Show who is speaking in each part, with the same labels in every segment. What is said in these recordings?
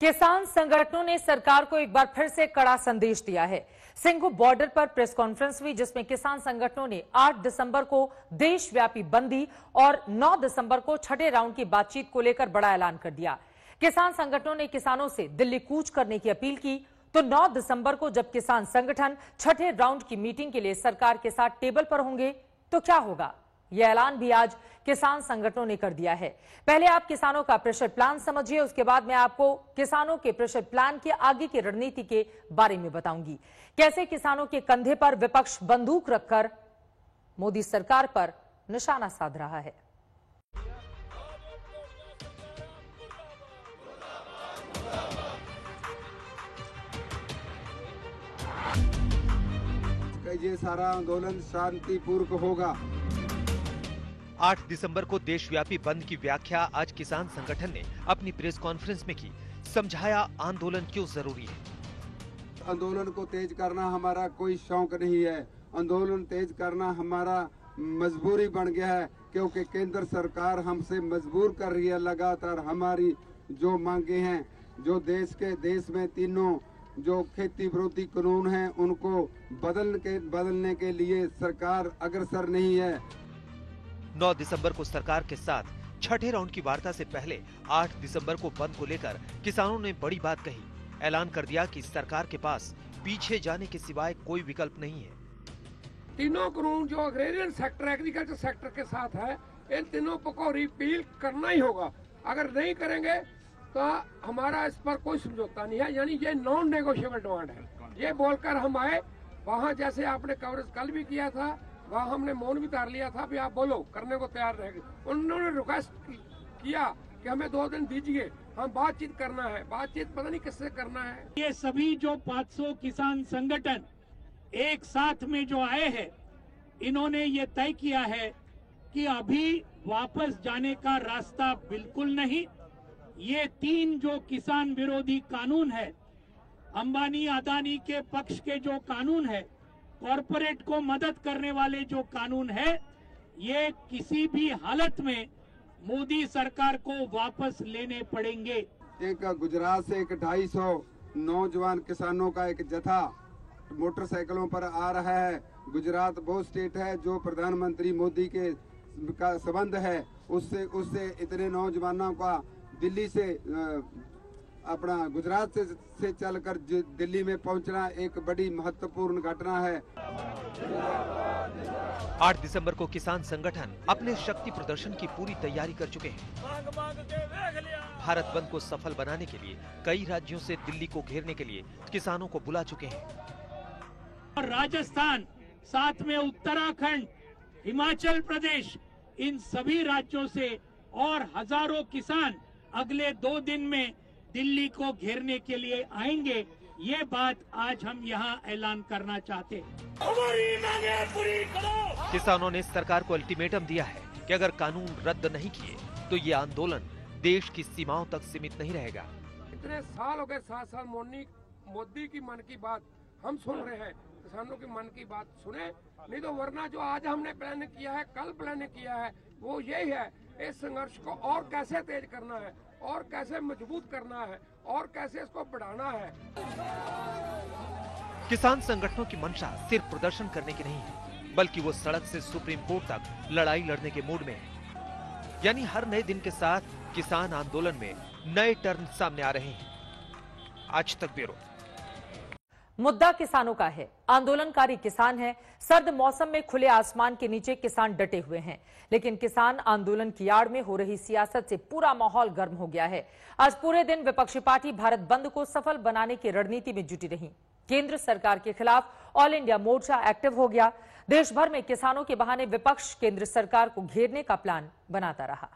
Speaker 1: किसान संगठनों ने सरकार को एक बार फिर से कड़ा संदेश दिया है। सिंघू बॉर्डर पर प्रेस कॉन्फ्रेंस हुई, जिसमें किसान संगठनों ने 8 दिसंबर को देशव्यापी बंदी और 9 दिसंबर को छठे राउंड की बातचीत को लेकर बड़ा ऐलान कर दिया। किसान संगठनों ने किसानों से दिल्ली कूच करने की अपील की, तो 9 दिसंबर को जब किसान संगठन छठे राउंड की मीटिंग के लिए सरकार के साथ टेबल पर होंगे तो क्या होगा, यह ऐलान भी आज किसान संगठनों ने कर दिया है। पहले आप किसानों का प्रेशर प्लान समझिए, उसके बाद मैं आपको किसानों के प्रेशर प्लान के आगे की रणनीति के बारे में बताऊंगी। कैसे किसानों के कंधे पर विपक्ष बंदूक रखकर मोदी सरकार पर निशाना साध रहा है।
Speaker 2: ये सारा आंदोलन शांतिपूर्वक होगा।
Speaker 3: 8 दिसंबर को देशव्यापी बंद की व्याख्या आज किसान संगठन ने अपनी प्रेस कॉन्फ्रेंस में की। समझाया आंदोलन क्यों जरूरी है।
Speaker 2: आंदोलन को तेज करना हमारा कोई शौक नहीं है, आंदोलन तेज करना हमारा मजबूरी बन गया है, क्योंकि केंद्र सरकार हमसे मजबूर कर रही है। लगातार हमारी जो मांगे हैं, जो देश में तीनों जो खेती विरोधी कानून हैं, उनको बदलने के लिए सरकार अग्रसर नहीं है।
Speaker 3: 9 दिसंबर को सरकार के साथ छठे राउंड की वार्ता से पहले 8 दिसंबर को बंद को लेकर किसानों ने बड़ी बात कही। ऐलान कर दिया कि सरकार के पास पीछे जाने के सिवाय कोई विकल्प नहीं है।
Speaker 4: तीनों कानून जो एग्रेरियन सेक्टर, एग्रीकल्चर सेक्टर के साथ है, इन तीनों को रिपील करना ही होगा। अगर नहीं करेंगे तो हमारा इस पर कोई समझौता नहीं है, यानी ये नॉन नेगोशिएबल डिमांड है। ये बोलकर हम आए वहाँ, जैसे आपने कवरेज कल भी किया था, वहाँ हमने मौन भी उतार लिया था, भी आप बोलो, करने को तैयार रहेंगे। उन्होंने रिक्वेस्ट किया कि हमें 2 दिन दीजिए, हम बातचीत करना है। बातचीत पता नहीं किससे करना है।
Speaker 5: ये सभी जो 500 किसान संगठन एक साथ में जो आए हैं, इन्होंने ये तय किया है कि अभी वापस जाने का रास्ता बिल्कुल नहीं। ये 3 जो किसान विरोधी कानून है, अंबानी अदानी के पक्ष के जो कानून है, कॉरपोरेट को मदद करने वाले जो कानून है, ये किसी भी हालत में मोदी सरकार को वापस लेने पड़ेंगे।
Speaker 2: एक गुजरात से एक 250 नौजवान किसानों का एक जत्था मोटरसाइकिलों पर आ रहा है। गुजरात वो स्टेट है जो प्रधानमंत्री मोदी के का संबंध है, उससे इतने नौजवानों का दिल्ली से अपना गुजरात से चलकर दिल्ली में पहुंचना एक बड़ी महत्वपूर्ण घटना है।
Speaker 3: 8 दिसंबर को किसान संगठन अपने शक्ति प्रदर्शन की पूरी तैयारी कर चुके हैं। भारत बंद को सफल बनाने के लिए कई राज्यों से दिल्ली को घेरने के लिए किसानों को बुला चुके हैं।
Speaker 5: और राजस्थान, साथ में उत्तराखंड, हिमाचल प्रदेश, इन सभी राज्यों से और हजारों किसान अगले 2 दिन में दिल्ली को घेरने के लिए आएंगे। ये बात आज हम यहाँ ऐलान करना चाहते हैं।
Speaker 6: हमारी मांगे पूरी करो।
Speaker 3: किसानों ने सरकार को अल्टीमेटम दिया है कि अगर कानून रद्द नहीं किए तो ये आंदोलन देश की सीमाओं तक सीमित नहीं रहेगा।
Speaker 4: इतने साल हो गए, 7 साल मोदी की मन की बात हम सुन रहे हैं। किसानों की मन की बात सुने, नहीं तो वरना जो आज हमने प्लान किया है, कल प्लान किया है, वो यही है, इस संघर्ष को और कैसे तेज करना है, और कैसे मजबूत करना है, और कैसे इसको बढ़ाना है।
Speaker 3: किसान संगठनों की मंशा सिर्फ प्रदर्शन करने की नहीं है, बल्कि वो सड़क से सुप्रीम कोर्ट तक लड़ाई लड़ने के मूड में है। यानी हर नए दिन के साथ किसान आंदोलन में नए टर्न सामने आ रहे हैं। आज तक ब्यूरो।
Speaker 1: मुद्दा किसानों का है, आंदोलनकारी किसान हैं। सर्द मौसम में खुले आसमान के नीचे किसान डटे हुए हैं, लेकिन किसान आंदोलन की आड़ में हो रही सियासत से पूरा माहौल गर्म हो गया है। आज पूरे दिन विपक्षी पार्टी भारत बंद को सफल बनाने की रणनीति में जुटी रही। केंद्र सरकार के खिलाफ ऑल इंडिया मोर्चा एक्टिव हो गया। देश भर में किसानों के बहाने विपक्ष केंद्र सरकार को घेरने का प्लान बनाता रहा।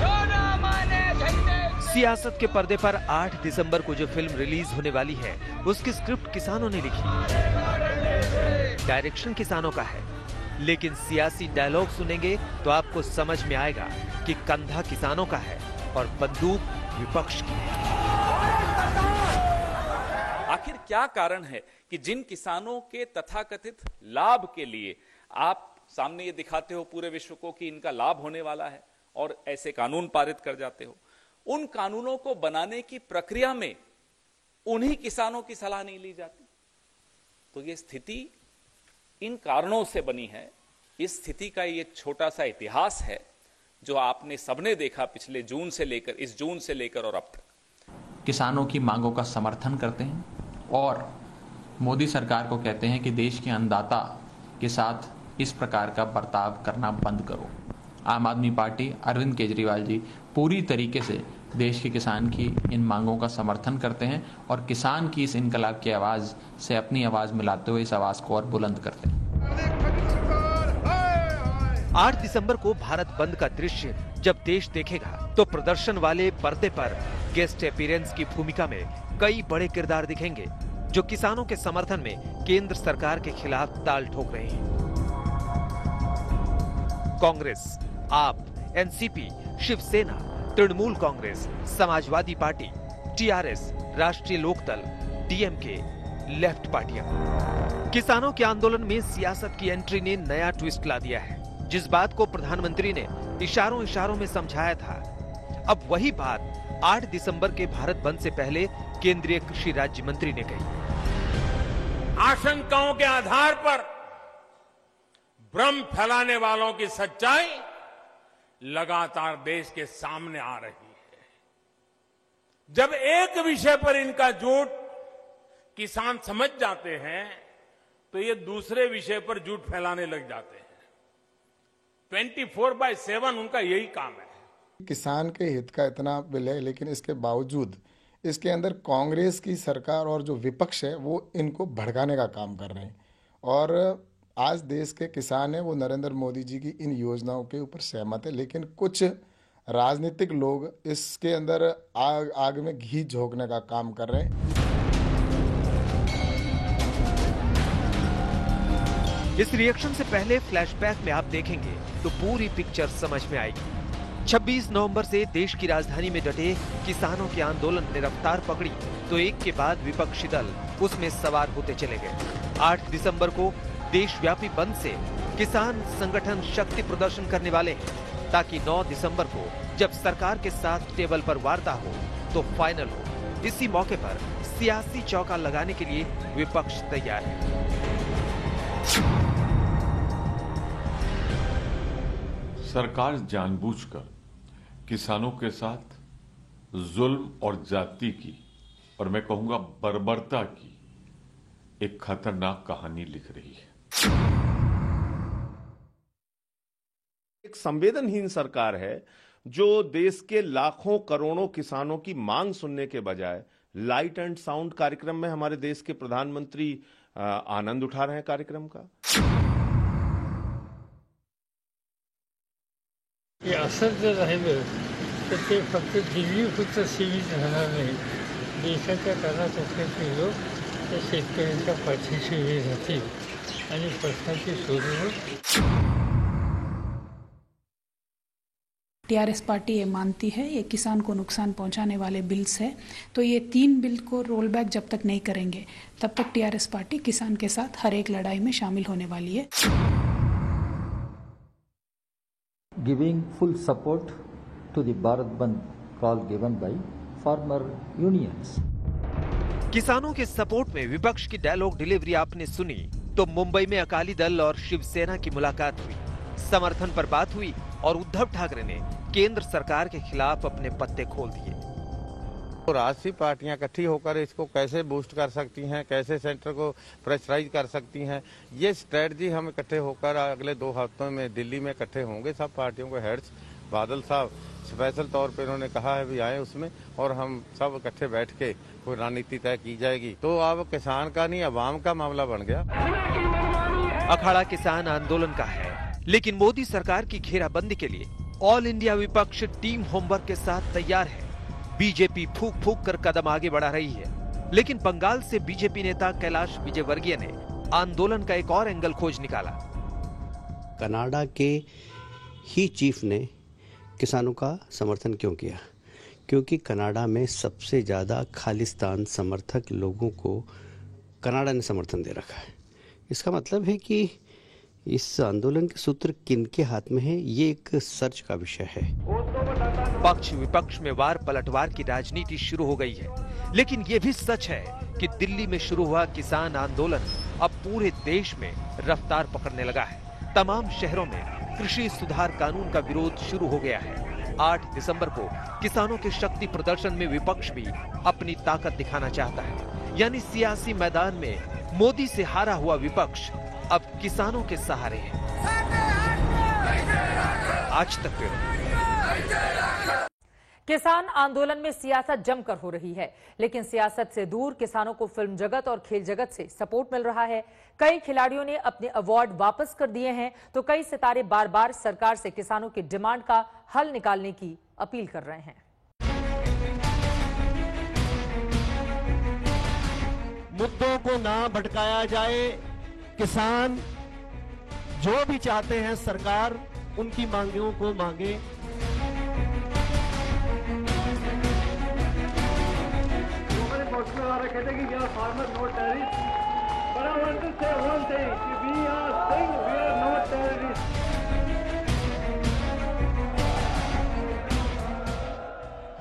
Speaker 6: जो ना माने
Speaker 3: सियासत के पर्दे पर 8 दिसंबर को जो फिल्म रिलीज होने वाली है, उसकी स्क्रिप्ट किसानों ने लिखी, डायरेक्शन किसानों का है, लेकिन सियासी डायलॉग सुनेंगे तो आपको समझ में आएगा कि कंधा किसानों का है और बंदूक विपक्ष की है।
Speaker 7: आखिर क्या कारण है कि जिन किसानों के तथाकथित लाभ के लिए आप सामने ये दिखाते हो पूरे विश्व को कि इनका लाभ होने वाला है और ऐसे कानून पारित कर जाते हो, उन कानूनों को बनाने की प्रक्रिया में उन्हीं किसानों की सलाह नहीं ली जाती? तो ये स्थिति इन कारणों से बनी है। इस स्थिति का ये छोटा सा इतिहास है जो आपने सबने देखा पिछले इस जून से लेकर और अब तक।
Speaker 8: किसानों की मांगों का समर्थन करते हैं और मोदी सरकार को कहते हैं कि देश के अन्नदाता के साथ इस प्रकार का बर्ताव करना बंद करो। आम आदमी पार्टी, अरविंद केजरीवाल जी पूरी तरीके से देश के किसान की इन मांगों का समर्थन करते हैं और किसान की इस इनकलाब की आवाज से अपनी आवाज मिलाते हुए इस आवाज को और बुलंद करते हैं।
Speaker 3: 8 दिसंबर को भारत बंद का दृश्य जब देश देखेगा तो प्रदर्शन वाले पर्दे पर गेस्ट अपीयरेंस की भूमिका में कई बड़े किरदार दिखेंगे जो किसानों के समर्थन में केंद्र सरकार के खिलाफ ताल ठोक रहे हैं। Congress, AAP, NCP, Shivsena, Trinamool Congress, Samajwadi party, TRS, Rashtriya Lokdal, DMK, left पार्टियां। किसानों के आंदोलन में सियासत की एंट्री ने नया ट्विस्ट ला दिया है। जिस बात को प्रधानमंत्री ने इशारों में समझाया था, अब वही बात 8 दिसंबर के भारत बंद से पहले केंद्रीय कृषि राज्य मंत्री ने कही।
Speaker 6: आशंकाओं के आधार पर भ्रम फैलाने वालों की सच्चाई लगातार देश के सामने आ रही है। जब एक विषय पर इनका झूठ किसान समझ जाते हैं तो ये दूसरे विषय पर झूठ फैलाने लग जाते हैं। 24/7 उनका यही काम है।
Speaker 9: किसान के हित का इतना बिल है, लेकिन इसके बावजूद इसके अंदर कांग्रेस की सरकार और जो विपक्ष है वो इनको भड़काने का काम कर रहे हैं। और आज देश के किसान हैं वो नरेंद्र मोदी जी की इन योजनाओं के ऊपर सहमत है, लेकिन कुछ राजनीतिक लोग इसके अंदर आग में घी झोंकने का काम कर रहे हैं।
Speaker 3: इस रिएक्शन से पहले फ्लैशबैक में आप देखेंगे तो पूरी पिक्चर समझ में आएगी। 26 नवंबर से देश की राजधानी में डटे किसानों के आंदोलन ने रफ्तार पकड़ी तो एक के बाद विपक्षी दल उसमें सवार होते चले गए। 8 दिसंबर को देशव्यापी बंद से किसान संगठन शक्ति प्रदर्शन करने वाले हैं ताकि 9 दिसंबर को जब सरकार के साथ टेबल पर वार्ता हो तो फाइनल हो। इसी मौके पर सियासी चौका लगाने के लिए विपक्ष तैयार है।
Speaker 10: सरकार जानबूझकर किसानों के साथ जुल्म और जाति की और मैं कहूंगा बर्बरता की एक खतरनाक कहानी लिख रही है।
Speaker 11: एक संवेदनहीन सरकार है जो देश के लाखों करोड़ों किसानों की मांग सुनने के बजाय लाइट एंड साउंड कार्यक्रम में हमारे देश के प्रधानमंत्री आनंद उठा रहे हैं कार्यक्रम का।
Speaker 12: हे असं जर राहिलं तर ते फक्त दिल्लीपुरतं सीमित राहणार नाही, देशाच्या कानाकोपऱ्यातले लोक त्या शेतकऱ्यांच्या पाठीशी उभे राहतील आणि प्रश्नाची सोडवणूक।
Speaker 13: टीआरएस पार्टी ये मानती है ये किसान को नुकसान पहुंचाने वाले बिल्स है, तो ये 3 बिल को रोल बैक जब तक नहीं करेंगे तब तक टीआरएस पार्टी किसान के साथ हर एक लड़ाई में शामिल होने वाली है।
Speaker 14: Giving full support to the Bharat Bandh call given by farmer unions.
Speaker 3: किसानों के सपोर्ट में विपक्ष की डायलॉग डिलीवरी आपने सुनी तो मुंबई में अकाली दल और शिवसेना की मुलाकात हुई, समर्थन पर बात हुई और उद्धव ठाकरे ने केंद्र सरकार के खिलाफ अपने पत्ते खोल दिए।
Speaker 15: तो राष्ट्रीय पार्टियां इकट्ठी होकर इसको कैसे बूस्ट कर सकती हैं, कैसे सेंटर को प्रेशराइज कर सकती हैं, ये स्ट्रेटजी हम इकट्ठे होकर अगले 2 हफ्तों में दिल्ली में इकट्ठे होंगे। सब पार्टियों के हेड्स, बादल साहब स्पेशल तौर पे उन्होंने कहा है भी आए उसमें, और हम सब इकट्ठे बैठ के कोई रणनीति तय की जाएगी। तो अब किसान का नहीं अवाम का मामला बन गया।
Speaker 3: अखाड़ा किसान आंदोलन का है, लेकिन मोदी सरकार की घेराबंदी के लिए ऑल इंडिया विपक्ष टीम होमवर्क के साथ तैयार है। बीजेपी फूंक फूंक कर कदम आगे बढ़ा रही है, लेकिन बंगाल से बीजेपी नेता कैलाश विजयवर्गीय ने आंदोलन का एक और एंगल खोज निकाला।
Speaker 16: कनाडा के ही चीफ ने किसानों का समर्थन क्यों किया? क्योंकि कनाडा में सबसे ज़्यादा खालिस्तान समर्थक लोगों को कनाडा ने समर्थन दे रखा है। इसका मतलब है कि इस आंदोलन के सूत्र किनके हाथ में है, ये एक सर्च का विषय है।
Speaker 3: पक्ष विपक्ष में वार पलटवार की राजनीति शुरू हो गई है, लेकिन ये भी सच है कि दिल्ली में शुरू हुआ किसान आंदोलन अब पूरे देश में रफ्तार पकड़ने लगा है। तमाम शहरों में कृषि सुधार कानून का विरोध शुरू हो गया है। 8 दिसंबर को किसानों के शक्ति प्रदर्शन में विपक्ष भी अपनी ताकत दिखाना चाहता है, यानी सियासी मैदान में मोदी से हारा हुआ विपक्ष अब किसानों के सहारे है। आज तक
Speaker 1: किसान आंदोलन में सियासत जमकर हो रही है, लेकिन सियासत से दूर किसानों को फिल्म जगत और खेल जगत से सपोर्ट मिल रहा है। कई खिलाड़ियों ने अपने अवार्ड वापस कर दिए हैं, तो कई सितारे बार बार सरकार से किसानों की डिमांड का हल निकालने की अपील कर रहे हैं।
Speaker 17: मुद्दों को ना भटकाया जाए, किसान जो भी चाहते हैं सरकार उनकी मांगों को मांगे। कहते कि farmer no terrorist, but I want to say one thing, we are saying we are not terrorists.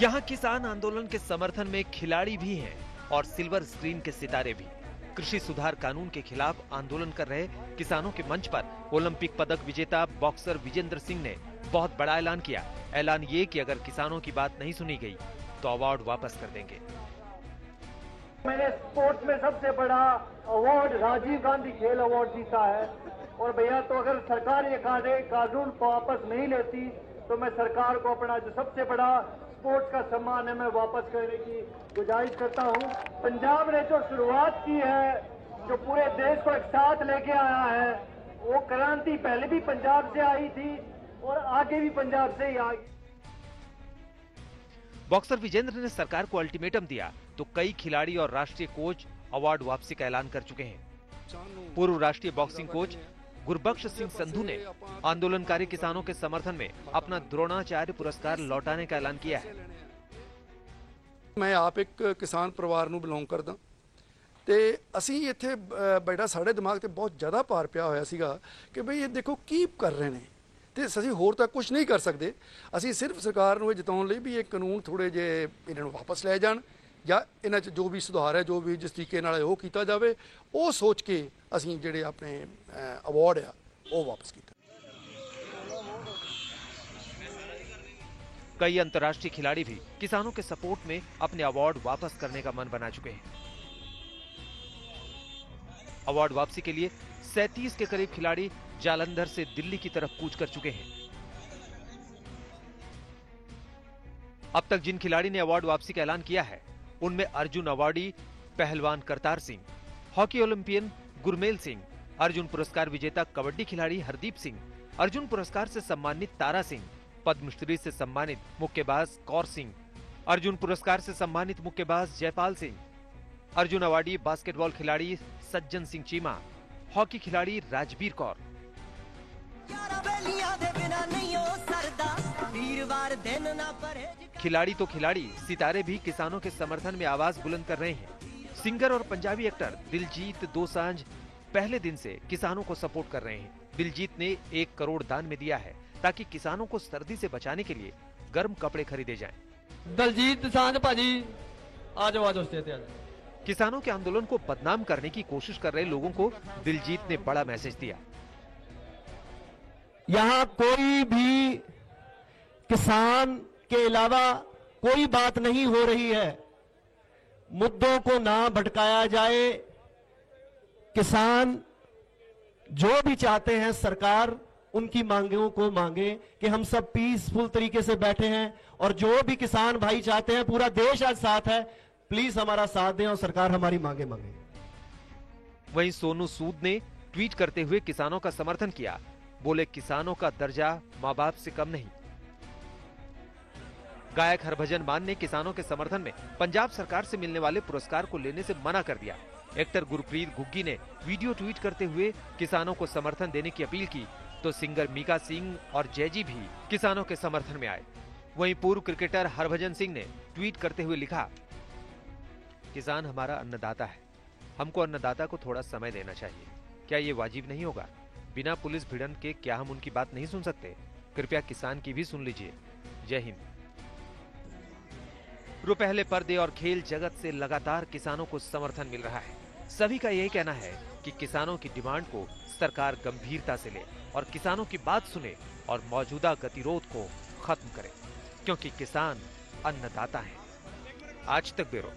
Speaker 3: यहाँ किसान आंदोलन के समर्थन में खिलाड़ी भी हैं और सिल्वर स्क्रीन के सितारे भी। कृषि सुधार कानून के खिलाफ आंदोलन कर रहे किसानों के मंच पर ओलंपिक पदक विजेता बॉक्सर विजेंद्र सिंह ने बहुत बड़ा ऐलान किया। ऐलान ये कि अगर किसानों की बात नहीं सुनी गई तो अवार्ड वापस कर देंगे।
Speaker 17: मैंने स्पोर्ट्स में सबसे बड़ा अवार्ड राजीव गांधी खेल अवार्ड जीता है, और भैया तो अगर सरकार ये कानून को वापस नहीं लेती तो मैं सरकार को अपना जो सबसे बड़ा स्पोर्ट्स का सम्मान है मैं वापस करने की गुजारिश करता हूँ। पंजाब ने जो शुरुआत की है, जो पूरे देश को एक साथ लेके आया है, वो क्रांति पहले भी पंजाब से आई थी और आगे भी पंजाब से ही आएगी।
Speaker 3: बॉक्सर विजेंद्र ने सरकार को अल्टीमेटम दिया तो कई खिलाड़ी और राष्ट्रीय कोच अवार्ड वापसी का ऐलान कर चुके हैं। पूर्व राष्ट्रीय बॉक्सिंग कोच गुरबख्श सिंह संधू ने आंदोलनकारी किसानों के समर्थन में अपना द्रोणाचार्य पुरस्कार लौटाने का ऐलान किया है।
Speaker 18: मैं आप एक किसान परिवार ਨੂੰ ਬਿਲੋਂਗ ਕਰਦਾ ਤੇ ਅਸੀਂ ਇੱਥੇ ਬੜਾ ਸਾਡੇ ਦਿਮਾਗ ਤੇ ਬਹੁਤ ਜ਼ਿਆਦਾ ਭਾਰ ਪਿਆ ਹੋਇਆ ਸੀਗਾ ਕਿ ਭਈ ਇਹ ਦੇਖੋ ਕੀ ਕਰ ਰਹੇ ਨੇ ਤੇ ਅਸੀਂ ਹੋਰ ਤਾਂ ਕੁਝ ਨਹੀਂ ਕਰ ਸਕਦੇ। ਅਸੀਂ ਸਿਰਫ ਸਰਕਾਰ ਨੂੰ ਇਹ ਜਿਤਾਉਣ ਲਈ ਵੀ ਇਹ ਕਾਨੂੰਨ ਥੋੜੇ ਜੇ ਇਹਨਾਂ ਨੂੰ ਵਾਪਸ ਲੈ ਜਾਣ ਜਾਂ ਇਹਨਾਂ 'ਚ ਜੋ ਵੀ ਸੁਧਾਰ ਹੈ ਜੋ ਵੀ ਜਿਸ ਤਰੀਕੇ ਨਾਲ ਉਹ ਕੀਤਾ ਜਾਵੇ, ਉਹ ਸੋਚ ਕੇ ਅਸੀਂ ਜਿਹੜੇ ਆਪਣੇ ਅਵਾਰਡ ਆ ਉਹ ਵਾਪਸ ਕੀਤਾ।
Speaker 3: कई अंतर्राष्ट्रीय खिलाड़ी भी किसानों के सपोर्ट में अपने अवार्ड वापस करने का मन बना चुके हैं। अवार्ड वापसी के लिए 37 के करीब खिलाड़ी जालंधर से दिल्ली की तरफ कूच कर चुके हैं। अब तक जिन खिलाड़ी ने अवार्ड वापसी का ऐलान किया है उनमें अर्जुन अवार्डी पहलवान करतार सिंह, हॉकी ओलंपियन गुरमेल सिंह, अर्जुन पुरस्कार विजेता कबड्डी खिलाड़ी हरदीप सिंह, अर्जुन पुरस्कार से सम्मानित तारा सिंह, पद्मश्री से सम्मानित मुक्केबाज कौर सिंह, अर्जुन पुरस्कार से सम्मानित मुक्केबाज जयपाल सिंह, अर्जुन अवार्डी बास्केटबॉल खिलाड़ी सज्जन सिंह चीमा, हॉकी खिलाड़ी राजवीर कौर। खिलाड़ी तो खिलाड़ी, सितारे भी किसानों के समर्थन में आवाज बुलंद कर रहे हैं। सिंगर और पंजाबी एक्टर दिलजीत दोसांझ पहले दिन से किसानों को सपोर्ट कर रहे हैं। दिलजीत ने 1 करोड़ दान में दिया है ताकि किसानों को सर्दी से बचाने के लिए गर्म कपड़े खरीदे जाएं।
Speaker 17: दलजीत दोसांझ भाजी आ जाओ स्टेज पे।
Speaker 3: किसानों के आंदोलन को बदनाम करने की कोशिश कर रहे लोगों को दिलजीत ने बड़ा मैसेज दिया।
Speaker 17: यहाँ कोई भी किसान के अलावा कोई बात नहीं हो रही है। मुद्दों को ना भटकाया जाए, किसान जो भी चाहते हैं सरकार उनकी मांगों को मांगे कि हम सब पीसफुल तरीके से बैठे हैं और जो भी किसान भाई चाहते हैं, पूरा देश आज साथ है, प्लीज हमारा साथ दें और सरकार हमारी मांगे मांगे।
Speaker 3: वहीं सोनू सूद ने ट्वीट करते हुए किसानों का समर्थन किया। बोले किसानों का दर्जा मां बाप से कम नहीं। गायक हरभजन मान ने किसानों के समर्थन में पंजाब सरकार से मिलने वाले पुरस्कार को लेने से मना कर दिया। एक्टर गुरप्रीत घुग्गी ने वीडियो ट्वीट करते हुए किसानों को समर्थन देने की अपील की, तो सिंगर मीका सिंह और जयजी भी किसानों के समर्थन में आए। वहीं पूर्व क्रिकेटर हरभजन सिंह ने ट्वीट करते हुए लिखा, किसान हमारा अन्नदाता है, हमको अन्नदाता को थोड़ा समय देना चाहिए। क्या ये वाजिब नहीं होगा? बिना पुलिस भिड़न के क्या हम उनकी बात नहीं सुन सकते? कृपया किसान की भी सुन लीजिए। जय हिंद। रुपहले पर्दे और खेल जगत से लगातार किसानों को समर्थन मिल रहा है। सभी का यही कहना है कि किसानों की डिमांड को सरकार गंभीरता से ले और किसानों की बात सुने और मौजूदा गतिरोध को खत्म करे, क्योंकि किसान अन्नदाता है। आज तक ब्यूरो।